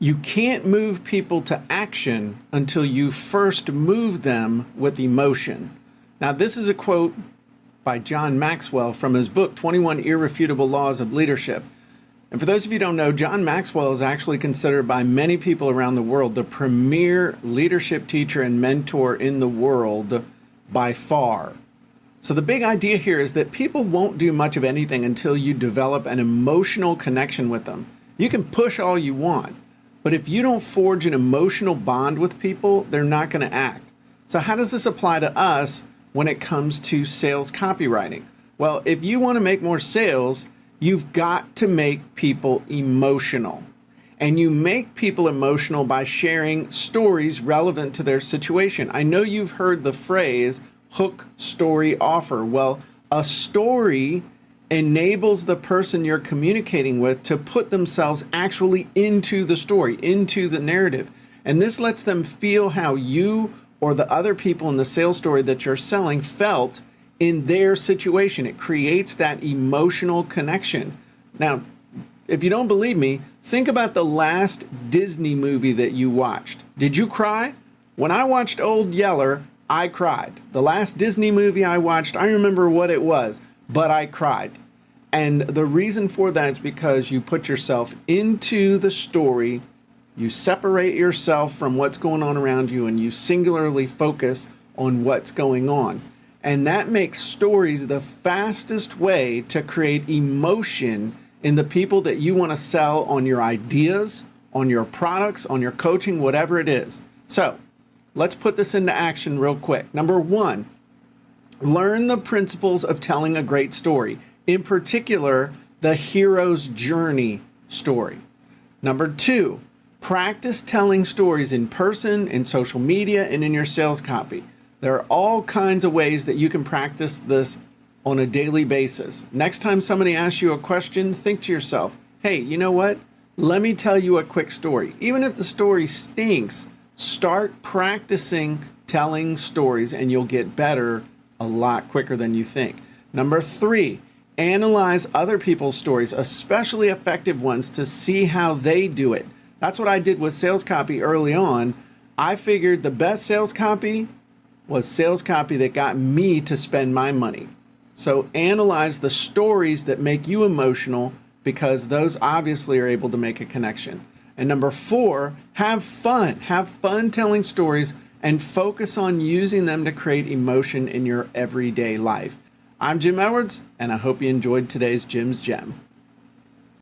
You can't move people to action until you first move them with emotion. Now, this is a quote by John Maxwell from his book, 21 Irrefutable Laws of Leadership. And for those of you who don't know, John Maxwell is actually considered by many people around the world the premier leadership teacher and mentor in the world by far. So the big idea here is that people won't do much of anything until you develop an emotional connection with them. You can push all you want, but if you don't forge an emotional bond with people, they're not going to act. So how does this apply to us when it comes to sales copywriting? Well, if you want to make more sales, you've got to make people emotional. And you make people emotional by sharing stories relevant to their situation. I know you've heard the phrase hook, story, offer. Well, a story enables the person you're communicating with to put themselves actually into the story, into the narrative. And this lets them feel how you or the other people in the sales story that you're selling felt in their situation. It creates that emotional connection. Now, if you don't believe me, think about the last Disney movie that you watched. Did you cry? When I watched Old Yeller, I cried. The last Disney movie I watched, I remember what it was, but I cried. And the reason for that is because you put yourself into the story, you separate yourself from what's going on around you, and you singularly focus on what's going on. And that makes stories the fastest way to create emotion in the people that you want to sell on your ideas, on your products, on your coaching, whatever it is. So let's put this into action real quick. Number one, learn the principles of telling a great story. In particular, the hero's journey story. Number two, practice telling stories in person, in social media, and in your sales copy. There are all kinds of ways that you can practice this on a daily basis. Next time somebody asks you a question, think to yourself, hey, you know what? Let me tell you a quick story. Even if the story stinks, start practicing telling stories and you'll get better a lot quicker than you think. Number three, analyze other people's stories, especially effective ones, to see how they do it. That's what I did with sales copy early on. I figured the best sales copy was sales copy that got me to spend my money. So analyze the stories that make you emotional, because those obviously are able to make a connection. And number four, have fun. Have fun telling stories and focus on using them to create emotion in your everyday life. I'm Jim Edwards, and I hope you enjoyed today's Jim's Gem.